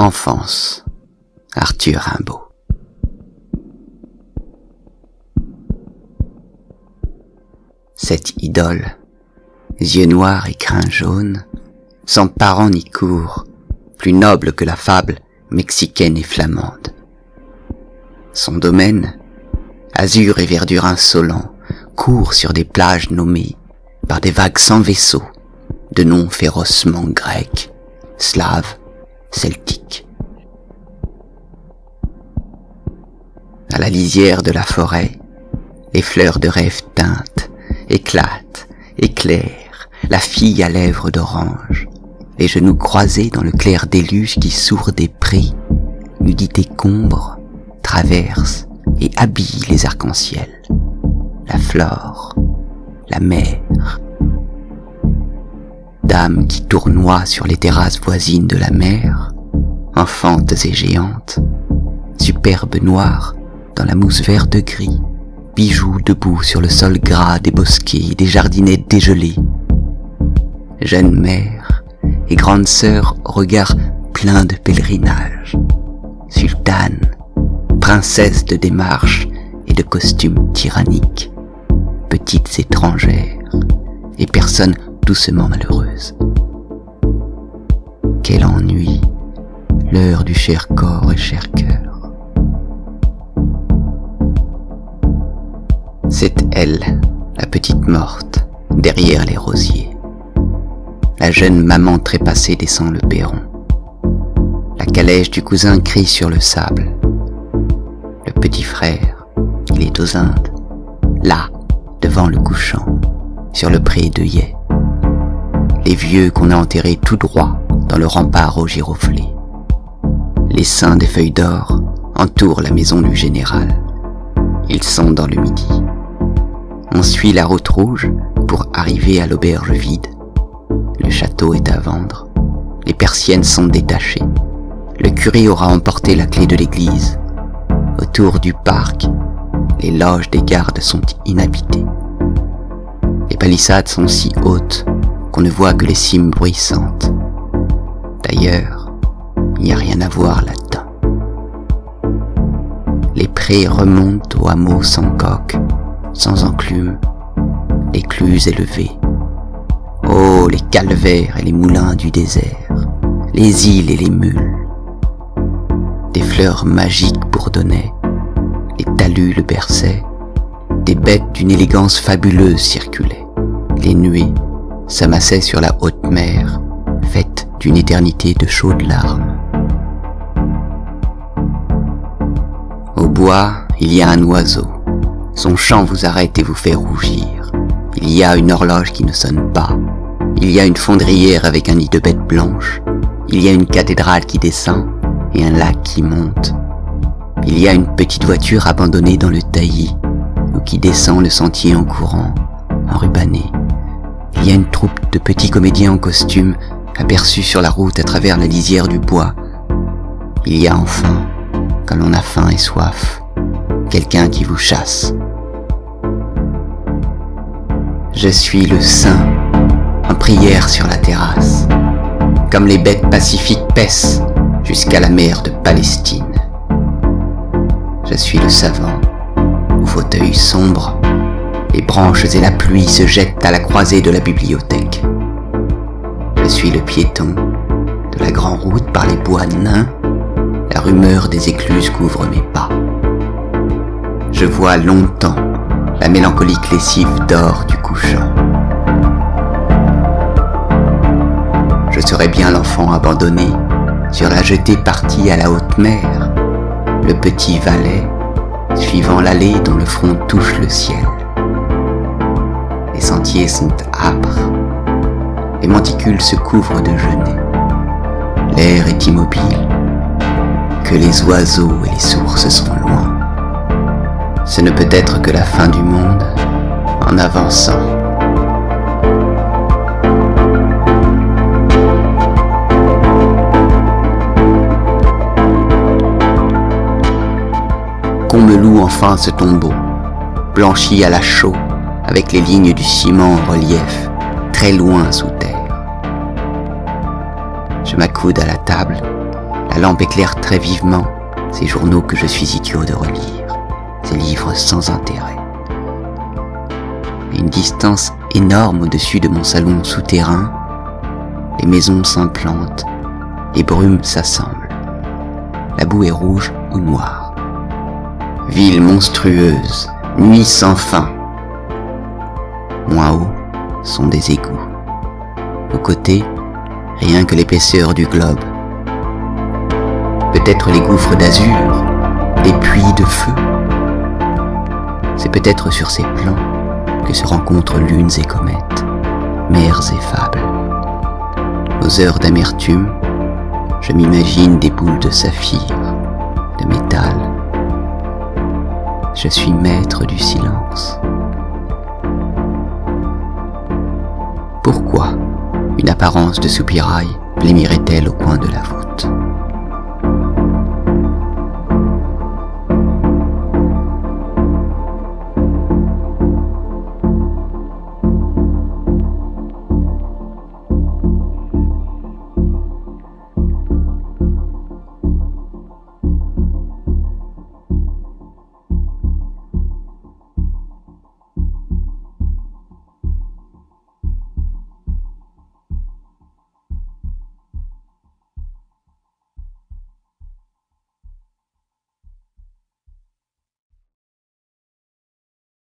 Enfance, Arthur Rimbaud. Cette idole, yeux noirs et crins jaunes, sans parents ni cour, plus noble que la fable mexicaine et flamande. Son domaine, azur et verdure insolent, court sur des plages nommées par des vagues sans vaisseau, de noms férocement grecs, slaves, celtiques. À la lisière de la forêt, les fleurs de rêve teintent, éclatent, éclairent, la fille à lèvres d'orange, les genoux croisés dans le clair déluge qui sourd des prés, nudité combre, traverse et habille les arcs-en-ciel, la flore, la mer. Dames qui tournoient sur les terrasses voisines de la mer, enfantes et géantes, superbes noires dans la mousse verte gris, bijoux debout sur le sol gras des bosquets, des jardinettes dégelées. Jeune mère et grande sœur au regard plein de pèlerinage, sultane, princesse de démarche et de costumes tyranniques, petites étrangères et personnes doucement malheureuses. Quel ennui, l'heure du cher corps et cher cœur. C'est elle, la petite morte, derrière les rosiers. La jeune maman trépassée descend le perron. La calèche du cousin crie sur le sable. Le petit frère, il est aux Indes, là, devant le couchant, sur le pré d'œillets. Les vieux qu'on a enterrés tout droit dans le rempart aux giroflées. Les seins des feuilles d'or entourent la maison du général. Ils sont dans le midi. On suit la route rouge pour arriver à l'auberge vide. Le château est à vendre. Les persiennes sont détachées. Le curé aura emporté la clé de l'église. Autour du parc, les loges des gardes sont inhabitées. Les palissades sont si hautes qu'on ne voit que les cimes bruissantes. D'ailleurs, il n'y a rien à voir là-dedans. Les prés remontent au hameau sans coque, sans enclume, écluses élevées. Oh, les calvaires et les moulins du désert, les îles et les mules. Des fleurs magiques bourdonnaient, les talus le berçaient, des bêtes d'une élégance fabuleuse circulaient. Les nuées s'amassaient sur la haute mer, faite d'une éternité de chaudes larmes. Au bois, il y a un oiseau. Son chant vous arrête et vous fait rougir. Il y a une horloge qui ne sonne pas. Il y a une fondrière avec un nid de bêtes blanches. Il y a une cathédrale qui descend et un lac qui monte. Il y a une petite voiture abandonnée dans le taillis ou qui descend le sentier en courant, enrubanné. Il y a une troupe de petits comédiens en costume aperçus sur la route à travers la lisière du bois. Il y a enfin, quand l'on a faim et soif, quelqu'un qui vous chasse. Je suis le saint, en prière sur la terrasse, comme les bêtes pacifiques paissent jusqu'à la mer de Palestine. Je suis le savant, au fauteuil sombre, les branches et la pluie se jettent à la croisée de la bibliothèque. Je suis le piéton, de la grande route par les bois nains, la rumeur des écluses couvre mes pas. Je vois longtemps la mélancolique lessive d'or du couchant. Je serais bien l'enfant abandonné sur la jetée partie à la haute mer, le petit valet suivant l'allée dont le front touche le ciel. Les sentiers sont âpres, les monticules se couvrent de genêts. L'air est immobile, que les oiseaux et les sources sont loin. Ce ne peut être que la fin du monde en avançant. Qu'on me loue enfin ce tombeau, blanchi à la chaux, avec les lignes du ciment en relief, très loin sous terre. Je m'accoude à la table, La lampe éclaire très vivement ces journaux que je suis idiot de relire, ces livres sans intérêt. À une distance énorme au-dessus de mon salon souterrain, les maisons s'implantent, les brumes s'assemblent. La boue est rouge ou noire. Ville monstrueuse, nuit sans fin. Moins haut sont des égouts. Aux côtés, rien que l'épaisseur du globe. Peut-être les gouffres d'azur, des puits de feu. C'est peut-être sur ces plans que se rencontrent lunes et comètes, mers et fables. Aux heures d'amertume, je m'imagine des boules de saphir, de métal. Je suis maître du silence. Pourquoi une apparence de soupirail blêmirait-elle au coin de la voûte ?